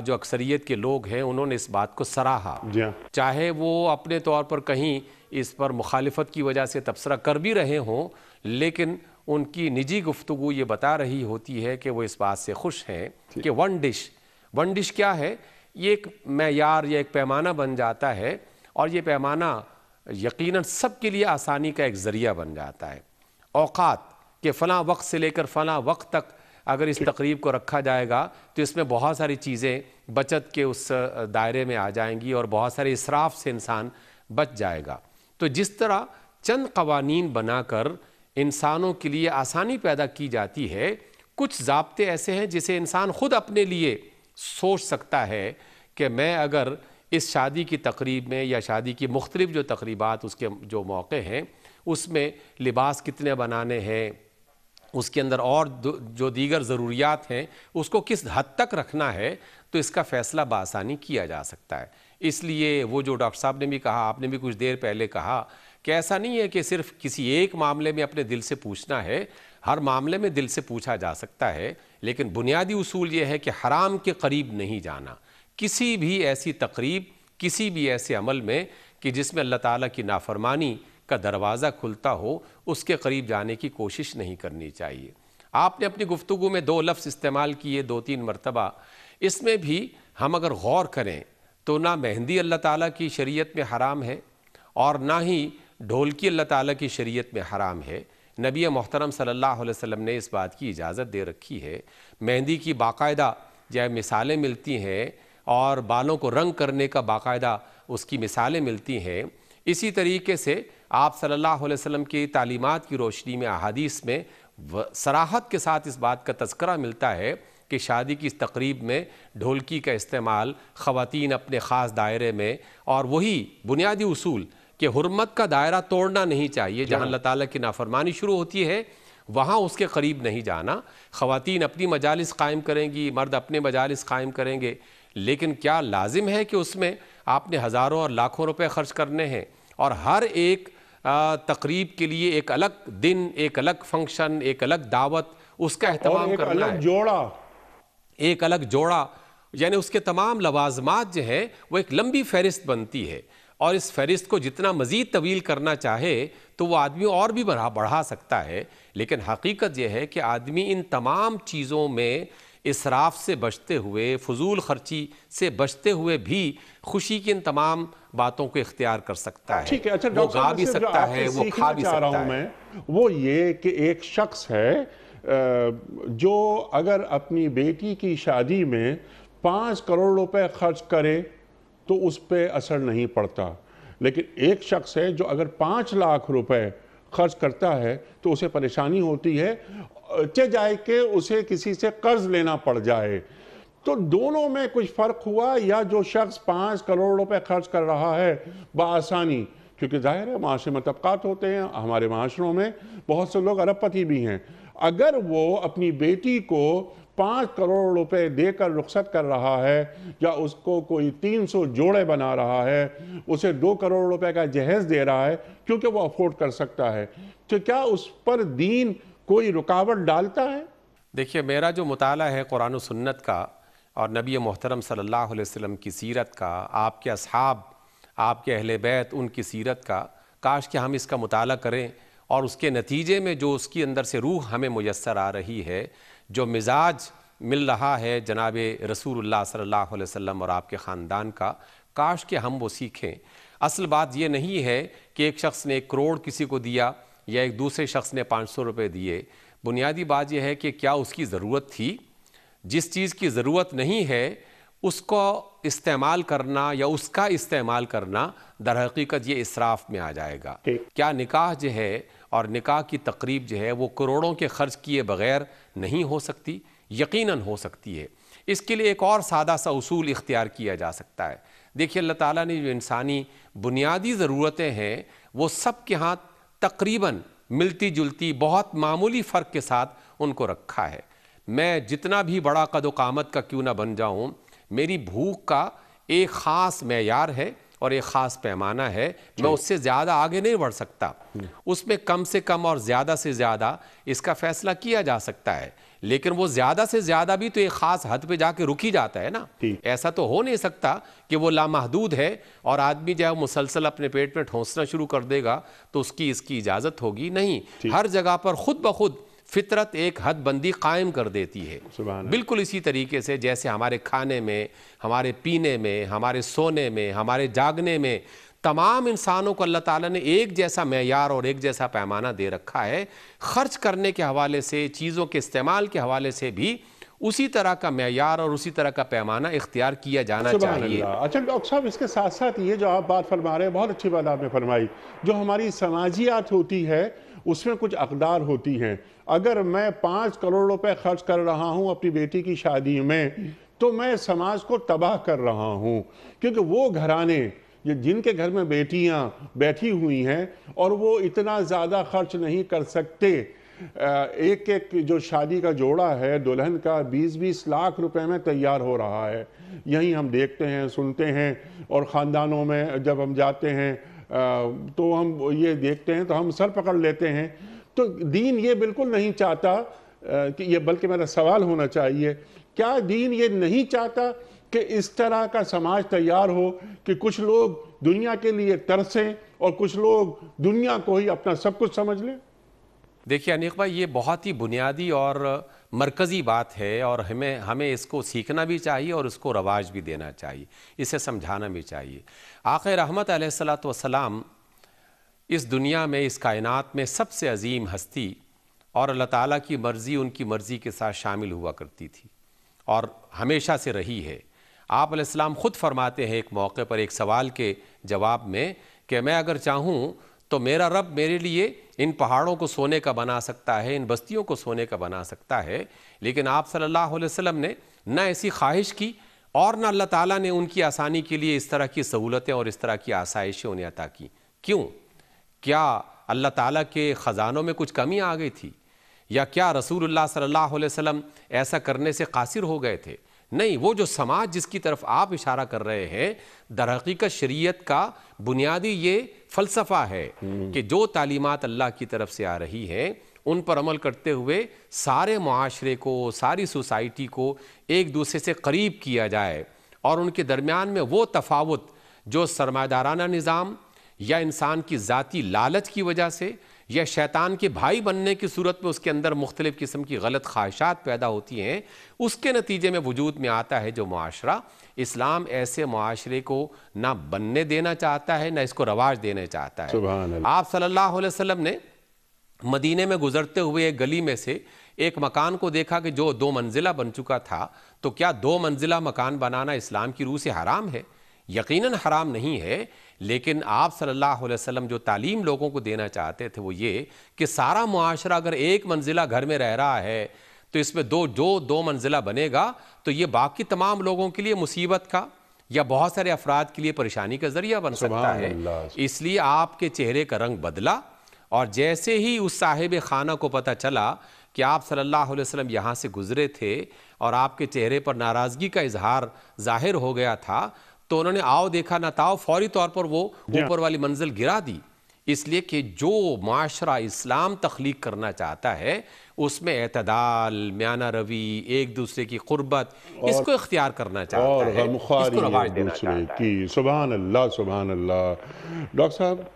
جو اکثریت کے لوگ ہیں انہوں نے اس بات کو سراہا، جی ہاں، چاہے وہ اپنے طور پر کہیں اس پر مخالفت کی وجہ سے تبصرہ کر بھی رہے ہوں، لیکن ان کی نجی گفتگو یہ بتا رہی ہوتی ہے کہ وہ اس بات سے خوش ہیں کہ ون ڈش کیا ہے؟ یہ ایک معیار یا ایک پیمانہ بن جاتا ہے، اور یہ پیمانہ یقیناً سب کے لیے آسانی کا ایک ذریعہ بن جاتا ہے۔ اوقات کہ فلاں وقت سے لے کر فلاں وقت تک اگر اس تقریب کو رکھا جائے گا تو اس میں بہت ساری چیزیں بچت کے اس دائرے میں آ جائیں گی اور بہت سارے اسراف سے انسان بچ جائے گا۔ تو جس طرح چند قوانین بنا کر انسانوں کے لیے آسانی پیدا کی جاتی ہے، کچھ ضابطے ایسے ہیں جسے انسان خود اپنے لیے سوچ سکتا ہے کہ میں اگر اس شادی کی تقریب میں یا شادی کی مختلف جو تقریبات اس کے جو موقع ہیں اس میں لباس کتنے بنانے ہیں، اس کے اندر اور جو دیگر ضروریات ہیں اس کو کس حد تک رکھنا ہے، تو اس کا فیصلہ بآسانی کیا جا سکتا ہے۔ اس لیے وہ جو ڈاکٹر صاحب نے بھی کہا، آپ نے بھی کچھ دیر پہلے کہا کہ ایسا نہیں ہے کہ صرف کسی ایک معاملے میں اپنے دل سے پوچھنا ہے، ہر معاملے میں دل سے پوچھا جا سکتا ہے، لیکن بنیادی اصول یہ ہے کہ حرام کے قریب نہیں جانا۔ کسی بھی ایسی تقریب، کسی بھی ایسے عمل میں کہ جس میں اللہ تعالیٰ کی نافرمانی کا دروازہ کھلتا ہو، اس کے قریب جانے کی کوشش نہیں کرنی چاہیے۔ آپ نے اپنی گفتگو میں 2 لفظ استعمال کیے 2-3 مرتبہ، اس میں بھی ہم اگر غور کریں تو نہ مہندی اللہ تعالیٰ کی شریعت میں حرام ہے اور نہ ہی ڈھولکی اللہ تعالیٰ کی شریعت میں حرام ہے۔ نبی محترم صلی اللہ علیہ وسلم نے اس بات کی اجازت دے رکھی ہے۔ مہندی کی باقاعدہ جو مثالیں ملتی ہیں اور بالوں کو رنگ کرنے کا باقاعدہ اس کی مثالیں ملتی ہیں۔ اسی طریقے سے آپ صلی اللہ علیہ وسلم کی تعلیمات کی روشنی میں احادیث میں صراحت کے ساتھ اس بات کا تذکرہ ملتا ہے کہ شادی کی اس تقریب میں ڈھولکی کا استعمال خواتین اپنے خاص دائرے میں، اور وہی بنیادی اصول کہ حرمت کا دائرہ توڑنا نہیں چاہیے، جہاں اللہ تعالیٰ کی نافرمانی شروع ہوتی ہے وہاں اس کے قریب نہیں جانا۔ خواتین اپنی مجالس قائم کریں گی، مرد اپنے مجالس قائم کریں گے، لیکن کیا لازم ہے کہ اس میں آپ نے ہزاروں اور لاکھوں روپے خرچ کرنے ہیں اور ہر ایک تقریب کے لیے ایک الگ دن، ایک الگ فنکشن، ایک الگ دعوت اس کا اہتمام کرنا ہے، ایک الگ جوڑا، یعنی اس کے تمام لوازمات جو ہیں وہ ایک لمبی فہرست بنتی ہے، اور اس فہرست کو جتنا مزید طویل کرنا چاہے تو وہ آدمی اور بھی بڑھا سکتا ہے۔ لیکن حقیقت یہ ہے کہ آدمی ان تمام چیزوں میں اسراف سے بچتے ہوئے، فضول خرچی سے بچتے ہوئے بھی خوشی کی ان تمام باتوں کو اختیار کر سکتا ہے۔ ٹھیک ہے، اچھا وہ گا بھی سکتا ہے، وہ کھا بھی سکتا ہے۔ وہ یہ کہ ایک شخص ہے جو اگر اپنی بیٹی کی شادی میں 5 کروڑ روپے خرچ کرے تو اس پہ اثر نہیں پڑتا، لیکن ایک شخص ہے جو اگر 5 لاکھ روپے خرچ کرتا ہے تو اسے پریشانی ہوتی ہے، جائے کہ اسے کسی سے قرض لینا پڑ جائے۔ تو دونوں میں کچھ فرق ہوا، یا جو شخص 5 کروڑ روپے خرچ کر رہا ہے بآسانی، کیونکہ ظاہر ہے معاشرے میں طبقات ہوتے ہیں، ہمارے معاشروں میں بہت سے لوگ ارب پتی بھی ہیں، اگر وہ اپنی بیٹی کو 5 کروڑ روپے دے کر رخصت کر رہا ہے، یا اس کو کوئی 300 جوڑے بنا رہا ہے، اسے 2 کروڑ روپے کا جہیز دے رہا ہے کیونکہ وہ افورڈ کر سکتا ہے، تو کیا اس پر دین کوئی رکاوٹ ڈالتا ہے؟ دیکھیے، میرا جو مطالعہ ہے قرآن و سنت کا اور نبی محترم صلی اللہ علیہ وسلم کی سیرت کا، آپ کے اصحاب، آپ کے اہل بیت، ان کی سیرت کا، کاش کہ ہم اس کا مطالعہ کریں اور اس کے نتیجے میں جو اس کی اندر سے روح ہمیں میسر آ رہی ہے، جو مزاج مل رہا ہے جناب رسول اللہ صلی اللہ علیہ وسلم اور آپ کے خاندان کا، کاش کہ ہم وہ سیکھیں۔ اصل بات یہ نہیں ہے کہ ایک شخص نے 1 کروڑ کسی کو دیا یا ایک دوسرے شخص نے 500 روپے دیے، بنیادی بات یہ ہے کہ کیا اس کی ضرورت تھی؟ جس چیز کی ضرورت نہیں ہے اس کو استعمال کرنا یا اس کا استعمال کرنا در حقیقت یہ اسراف میں آ جائے گا۔ کیا نکاح جو ہے اور نکاح کی تقریب جو ہے وہ کروڑوں کے خرچ کیے بغیر نہیں ہو سکتی؟ یقیناً ہو سکتی ہے۔ اس کے لیے ایک اور سادہ سا اصول اختیار کیا جا سکتا ہے۔ دیکھیے، اللہ تعالیٰ نے جو انسانی بنیادی ضرورتیں ہیں وہ سب کے ہاں تقریباً ملتی جلتی، بہت معمولی فرق کے ساتھ ان کو رکھا ہے۔ میں جتنا بھی بڑا قد و قامت کا کیوں نہ بن جاؤں، میری بھوک کا ایک خاص معیار ہے اور ایک خاص پیمانہ ہے، میں اس سے زیادہ آگے نہیں بڑھ سکتا، اس میں کم سے کم اور زیادہ سے زیادہ اس کا فیصلہ کیا جا سکتا ہے، لیکن وہ زیادہ سے زیادہ بھی تو ایک خاص حد پہ جا کے رک ہی جاتا ہے نا۔ ایسا تو ہو نہیں سکتا کہ وہ لامحدود ہے اور آدمی جب مسلسل اپنے پیٹ میں ٹھونسنا شروع کر دے گا تو اس کی اجازت ہوگی، نہیں، ہر جگہ پر خود بخود فطرت ایک حد بندی قائم کر دیتی ہے۔ بالکل اسی طریقے سے جیسے ہمارے کھانے میں، ہمارے پینے میں، ہمارے سونے میں، ہمارے جاگنے میں تمام انسانوں کو اللہ تعالیٰ نے ایک جیسا معیار اور ایک جیسا پیمانہ دے رکھا ہے، خرچ کرنے کے حوالے سے، چیزوں کے استعمال کے حوالے سے بھی اسی طرح کا معیار اور اسی طرح کا پیمانہ اختیار کیا جانا چاہیے۔ اچھا ڈاکٹر صاحب، اس کے ساتھ ساتھ یہ جو آپ بات فرما رہے ہیں، بہت اچھی بات آپ نے فرمائی، جو ہماری سماجیات ہوتی ہے اس میں کچھ اقدار ہوتی ہیں۔ اگر میں 5 کروڑ روپے خرچ کر رہا ہوں اپنی بیٹی کی شادی میں تو میں سماج کو تباہ کر رہا ہوں، کیونکہ وہ گھرانے جن کے گھر میں بیٹیاں بیٹھی ہوئی ہیں اور وہ اتنا زیادہ خرچ نہیں کر سکتے، ایک جو شادی کا جوڑا ہے دلہن کا 20-20 لاکھ روپے میں تیار ہو رہا ہے، یہی ہم دیکھتے ہیں، سنتے ہیں، اور خاندانوں میں جب ہم جاتے ہیں تو ہم یہ دیکھتے ہیں تو ہم سر پکڑ لیتے ہیں۔ تو دین یہ بالکل نہیں چاہتا کہ یہ، بلکہ میرا سوال ہونا چاہیے، کیا دین یہ نہیں چاہتا کہ اس طرح کا سماج تیار ہو کہ کچھ لوگ دنیا کے لیے ترسیں اور کچھ لوگ دنیا کو ہی اپنا سب کچھ سمجھ لیں؟ دیکھیے انیق بھائی، یہ بہت ہی بنیادی اور مرکزی بات ہے، اور ہمیں اس کو سیکھنا بھی چاہیے اور اس کو رواج بھی دینا چاہیے، اسے سمجھانا بھی چاہیے۔ آقا رحمت علیہ السلام اس دنیا میں، اس کائنات میں سب سے عظیم ہستی، اور اللہ تعالیٰ کی مرضی ان کی مرضی کے ساتھ شامل ہوا کرتی تھی اور ہمیشہ سے رہی ہے۔ آپ علیہ السلام خود فرماتے ہیں ایک موقع پر ایک سوال کے جواب میں کہ میں اگر چاہوں تو میرا رب میرے لیے ان پہاڑوں کو سونے کا بنا سکتا ہے، ان بستیوں کو سونے کا بنا سکتا ہے، لیکن آپ صلی اللہ علیہ وسلم نے نہ ایسی خواہش کی اور نہ اللہ تعالیٰ نے ان کی آسانی کے لیے اس طرح کی سہولتیں اور اس طرح کی آسائشیں انہیں عطا کی۔ کیوں؟ کیا اللہ تعالیٰ کے خزانوں میں کچھ کمی آ گئی تھی، یا کیا رسول اللہ صلی اللہ علیہ وسلم ایسا کرنے سے قاصر ہو گئے تھے؟ نہیں، وہ جو سماج جس کی طرف آپ اشارہ کر رہے ہیں، در حقیقت شریعت کا بنیادی یہ فلسفہ ہے کہ جو تعلیمات اللہ کی طرف سے آ رہی ہیں ان پر عمل کرتے ہوئے سارے معاشرے کو، ساری سوسائٹی کو ایک دوسرے سے قریب کیا جائے، اور ان کے درمیان میں وہ تفاوت جو سرمایہ دارانہ نظام یا انسان کی ذاتی لالچ کی وجہ سے یا شیطان کے بھائی بننے کی صورت میں اس کے اندر مختلف قسم کی غلط خواہشات پیدا ہوتی ہیں، اس کے نتیجے میں وجود میں آتا ہے جو معاشرہ۔ اسلام ایسے معاشرے کو نہ بننے دینا چاہتا ہے، نہ اس کو رواج دینا چاہتا ہے۔ سبحان اللہ۔ آپ صلی اللہ علیہ وسلم نے مدینے میں گزرتے ہوئے ایک گلی میں سے ایک مکان کو دیکھا کہ جو 2 منزلہ بن چکا تھا، تو کیا 2 منزلہ مکان بنانا اسلام کی روح سے حرام ہے؟ یقیناً حرام نہیں ہے، لیکن آپ صلی اللہ علیہ وسلم جو تعلیم لوگوں کو دینا چاہتے تھے وہ یہ کہ سارا معاشرہ اگر 1 منزلہ گھر میں رہ رہا ہے تو اس میں جو 2 منزلہ بنے گا تو یہ باقی تمام لوگوں کے لیے مصیبت کا یا بہت سارے افراد کے لیے پریشانی کا ذریعہ بن سکتا ہے۔ اس لیے آپ کے چہرے کا رنگ بدلا، اور جیسے ہی اس صاحب خانہ کو پتہ چلا کہ آپ صلی اللہ علیہ وسلم یہاں سے گزرے تھے اور آپ کے چہرے پر ناراضگی کا اظہار ظاہر ہو گیا تھا، تو انہوں نے آؤ دیکھا نہ تاؤ فوری طور پر وہ اوپر والی منزل گرا دی، اس لیے کہ جو معاشرہ اسلام تخلیق کرنا چاہتا ہے اس میں اعتدال، میانہ روی، ایک دوسرے کی قربت، اس کو اختیار کرنا چاہتا اور ہے، اس کو رواج ایک دینا دوسرے چاہتا ہے۔ کی۔ سبحان اللہ، سبحان اللہ۔ ڈاکٹر صاحب،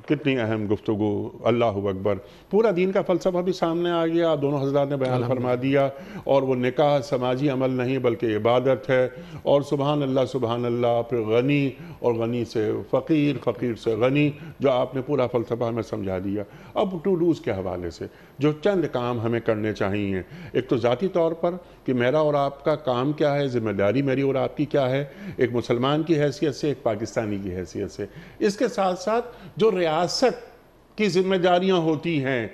کتنی اہم گفتگو، اللہ اکبر۔ پورا دین کا فلسفہ بھی سامنے آ گیا، دونوں حضرات نے بیان فرما دیا، اور وہ نکاح سماجی عمل نہیں بلکہ عبادت ہے، اور سبحان اللہ، سبحان اللہ۔ پھر غنی اور غنی سے فقیر، فقیر سے غنی، جو آپ نے پورا فلسفہ ہمیں سمجھا دیا۔ اب ٹو ڈوز کے حوالے سے جو چند کام ہمیں کرنے چاہیے، ایک تو ذاتی طور پر کہ میرا اور آپ کا کام کیا ہے، ذمہ داری میری اور آپ کی کیا ہے، ایک مسلمان کی حیثیت سے، ایک پاکستانی کی حیثیت سے۔ اس کے ساتھ ساتھ جو ریاست کی ذمہ داریاں ہوتی ہیں،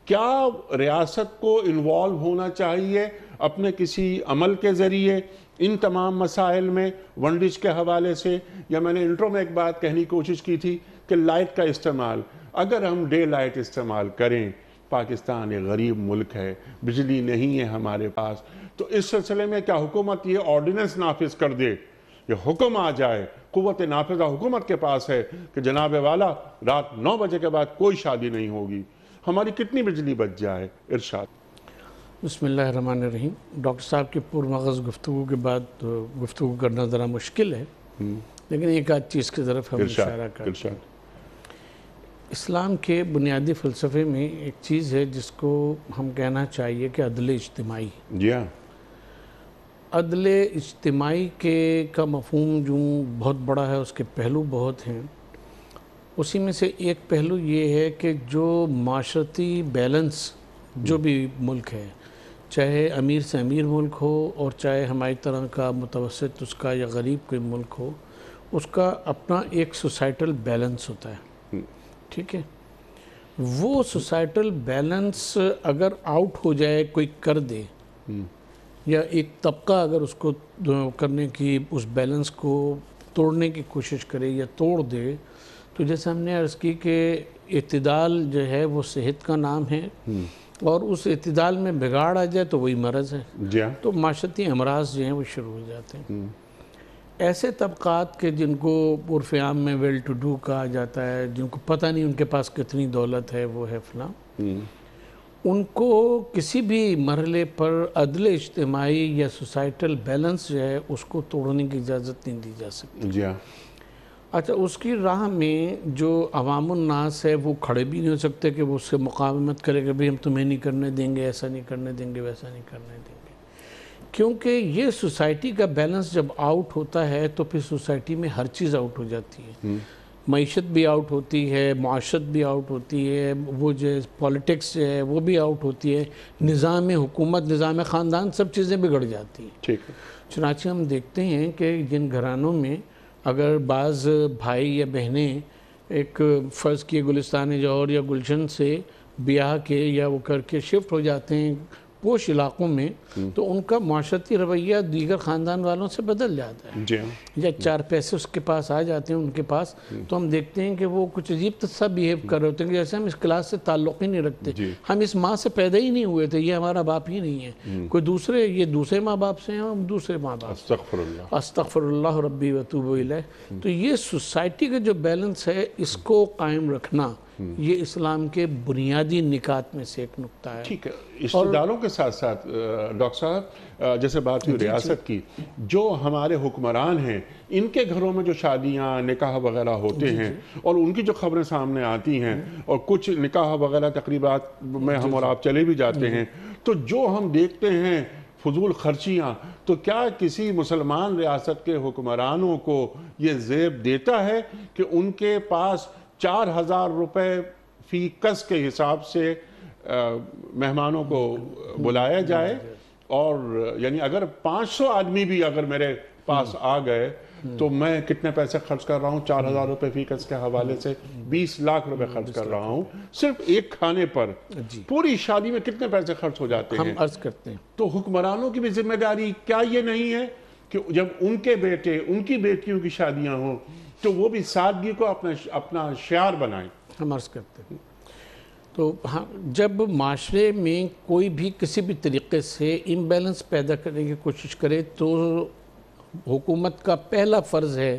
کیا ریاست کو انوالو ہونا چاہیے اپنے کسی عمل کے ذریعے ان تمام مسائل میں، ونڈج کے حوالے سے؟ یا میں نے انٹرو میں ایک بات کہنے کی کوشش کی تھی کہ لائٹ کا استعمال، اگر ہم ڈے لائٹ استعمال کریں، پاکستان ایک غریب ملک ہے، بجلی نہیں ہے ہمارے پاس، تو اس سلسلے میں کیا حکومت یہ آرڈیننس نافذ کر دے یہ حکم آ جائے، قوت نافذہ حکومت کے پاس ہے کہ جناب والا رات 9 بجے کے بعد کوئی شادی نہیں ہوگی، ہماری کتنی بجلی بچ جائے؟ ارشاد۔ بسم اللہ الرحمن الرحیم۔ ڈاکٹر صاحب کی پرمغز گفتگو کے بعد گفتگو کرنا ذرا مشکل ہے، لیکن ایک آدھ چیز کی طرف ہم اشارہ کرتے ہیں۔ اسلام کے بنیادی فلسفے میں ایک چیز ہے جس کو ہم کہنا چاہیے کہ عدل اجتماعی۔ جی ہاں۔ عدل اجتماعی کا مفہوم جو بہت بڑا ہے، اس کے پہلو بہت ہیں۔ اسی میں سے ایک پہلو یہ ہے کہ جو معاشرتی بیلنس جو بھی ملک ہے، چاہے امیر سے امیر ملک ہو اور چاہے ہماری طرح کا متوسط اس کا یا غریب کوئی ملک ہو، اس کا اپنا ایک سوسائٹل بیلنس ہوتا ہے، ٹھیک ہے؟ وہ سوسائٹل بیلنس اگر آؤٹ ہو جائے، کوئی کر دے، یا ایک طبقہ اگر اس کو کرنے کی، اس بیلنس کو توڑنے کی کوشش کرے یا توڑ دے، تو جیسے ہم نے عرض کی کہ اعتدال جو ہے وہ صحت کا نام ہے، اور اس اعتدال میں بگاڑ آ جائے تو وہی مرض ہے۔ جی ہاں۔ تو معاشرتی امراض جو ہیں وہ شروع ہو جاتے ہیں۔ ایسے طبقات کے جن کو عرف عام میں ویل ٹو ڈو کہا جاتا ہے، جن کو پتہ نہیں ان کے پاس کتنی دولت ہے، وہ ہے فلاں، ان کو کسی بھی مرحلے پر عدل اجتماعی یا سوسائٹل بیلنس جو ہے اس کو توڑنے کی اجازت نہیں دی جا سکتی۔ جی ہاں۔ اچھا، اس کی راہ میں جو عوام الناس ہے وہ کھڑے بھی نہیں ہو سکتے کہ وہ اس سے مقاومت کرے کہ بھئی ہم تمہیں نہیں کرنے دیں گے، ایسا نہیں کرنے دیں گے، ویسا نہیں کرنے دیں گے، کیونکہ یہ سوسائٹی کا بیلنس جب آؤٹ ہوتا ہے تو پھر سوسائٹی میں ہر چیز آؤٹ ہو جاتی ہے۔ معیشت بھی آؤٹ ہوتی ہے، معاشرت بھی آؤٹ ہوتی ہے، وہ جو پولیٹکس جو ہے وہ بھی آؤٹ ہوتی ہے، نظام حکومت، نظام خاندان، سب چیزیں بگڑ جاتی ہیں۔ ٹھیک ہے۔ چنانچہ ہم دیکھتے ہیں کہ جن گھرانوں میں اگر بعض بھائی یا بہنیں ایک فرض کیے گلستان جوہر یا گلشن سے بیاہ کے یا وہ کر کے شفٹ ہو جاتے ہیں پوش علاقوں میں، تو ان کا معاشرتی رویہ دیگر خاندان والوں سے بدل جاتا ہے۔ جی ہاں۔ یا 4 پیسے اس کے پاس آ جاتے ہیں ان کے پاس، تو ہم دیکھتے ہیں کہ وہ کچھ عجیب سا بیہیو کر رہے ہوتے ہیں کہ جیسے ہم اس کلاس سے تعلق ہی نہیں رکھتے، ہم اس ماں سے پیدا ہی نہیں ہوئے تھے، یہ ہمارا باپ ہی نہیں ہے، کوئی دوسرے، یہ دوسرے ماں باپ سے ہیں، ہم دوسرے ماں باپ سے۔ استغفر اللہ۔ استغفر اللہ ربی وتوب الیہ۔ تو یہ سوسائٹی کا جو بیلنس ہے، اس کو قائم رکھنا، یہ اسلام کے بنیادی نکات میں سے ایک نقطہ ہے۔ ٹھیک ہے۔ رشتہ داروں کے ساتھ ساتھ ڈاکٹر صاحب، جیسے بات ہوئی ریاست کی، جو ہمارے حکمران ہیں، ان کے گھروں میں جو شادیاں، نکاح وغیرہ ہوتے ہیں، اور ان کی جو خبریں سامنے آتی ہیں، اور کچھ نکاح وغیرہ تقریبات میں ہم اور آپ چلے بھی جاتے ہیں، تو جو ہم دیکھتے ہیں فضول خرچیاں، تو کیا کسی مسلمان ریاست کے حکمرانوں کو یہ زیب دیتا ہے کہ ان کے پاس 4000 روپے فی کس کے حساب سے مہمانوں کو بلایا جائے؟ اور یعنی اگر 500 آدمی بھی اگر میرے پاس آ گئے تو میں کتنے پیسے خرچ کر رہا ہوں؟ 4000 روپے فی کس کے حوالے سے 20 لاکھ روپے خرچ کر رہا ہوں صرف ایک کھانے پر۔ پوری شادی میں کتنے پیسے خرچ ہو جاتے ہیں؟ ہم عرض کرتے ہیں تو حکمرانوں کی بھی ذمہ داری کیا یہ نہیں ہے کہ جب ان کے بیٹے، ان کی بیٹیوں کی شادیاں ہوں تو وہ بھی سادگی کو اپنا شعار بنائیں؟ ہم عرض کرتے ہیں، تو جب معاشرے میں کوئی بھی کسی بھی طریقے سے امبیلنس پیدا کرنے کی کوشش کرے تو حکومت کا پہلا فرض ہے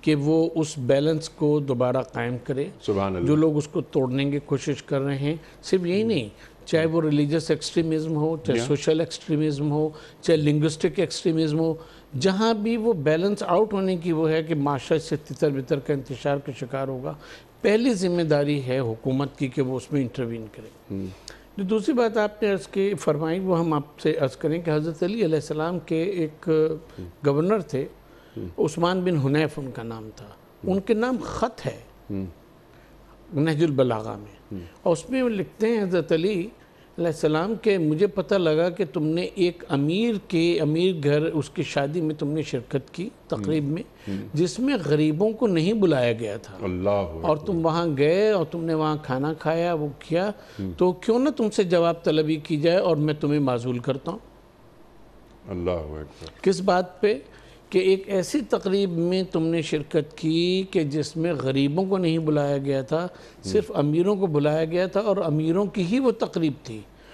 کہ وہ اس بیلنس کو دوبارہ قائم کرے۔ سبحان اللہ۔ جو لوگ اس کو توڑنے کی کوشش کر رہے ہیں، صرف یہی نہیں، چاہے وہ ریلیجس ایکسٹریمزم ہو، چاہے سوشل ایکسٹریمزم ہو، چاہے لنگوسٹک ایکسٹریمزم ہو، جہاں بھی وہ بیلنس آؤٹ ہونے کی وہ ہے کہ معاشرت سے تتر بتر کا انتشار کا شکار ہوگا، پہلی ذمہ داری ہے حکومت کی کہ وہ اس میں انٹروین کرے۔ جو دوسری بات آپ نے عرض کی فرمائی وہ ہم آپ سے عرض کریں کہ حضرت علی علیہ السلام کے ایک گورنر تھے، عثمان بن حنیف ان کا نام تھا، ان کے نام خط ہے نہج البلاغہ میں، اور اس میں وہ لکھتے ہیں حضرت علی علیہ السلام کہ مجھے پتہ لگا کہ تم نے ایک امیر گھر اس کی شادی میں تم نے شرکت کی تقریب میں، جس میں غریبوں کو نہیں بلایا گیا تھا، اللہ، اور تم وہاں گئے اور تم نے وہاں کھانا کھایا، وہ کیا، تو کیوں نہ تم سے جواب طلبی کی جائے اور میں تمہیں معزول کرتا ہوں۔ اللہ اکبر۔ کس بات پہ؟ کہ ایک ایسی تقریب میں تم نے شرکت کی کہ جس میں غریبوں کو نہیں بلایا گیا تھا، صرف امیروں کو بلایا گیا تھا، اور امیروں کی ہی وہ تقریب تھی،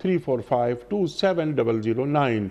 345 2709।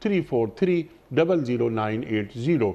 343 00980।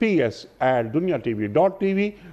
ps@duniatv.tv।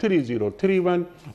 3031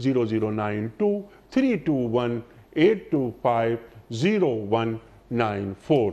0092 321 825 0194।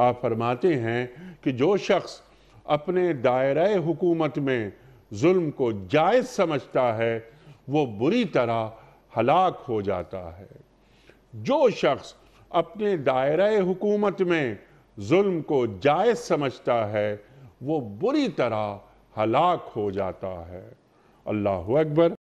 آپ فرماتے ہیں کہ جو شخص اپنے دائرہ حکومت میں ظلم کو جائز سمجھتا ہے وہ بری طرح ہلاک ہو جاتا ہے۔ جو شخص اپنے دائرہ حکومت میں ظلم کو جائز سمجھتا ہے وہ بری طرح ہلاک ہو جاتا ہے۔ اللہ اکبر۔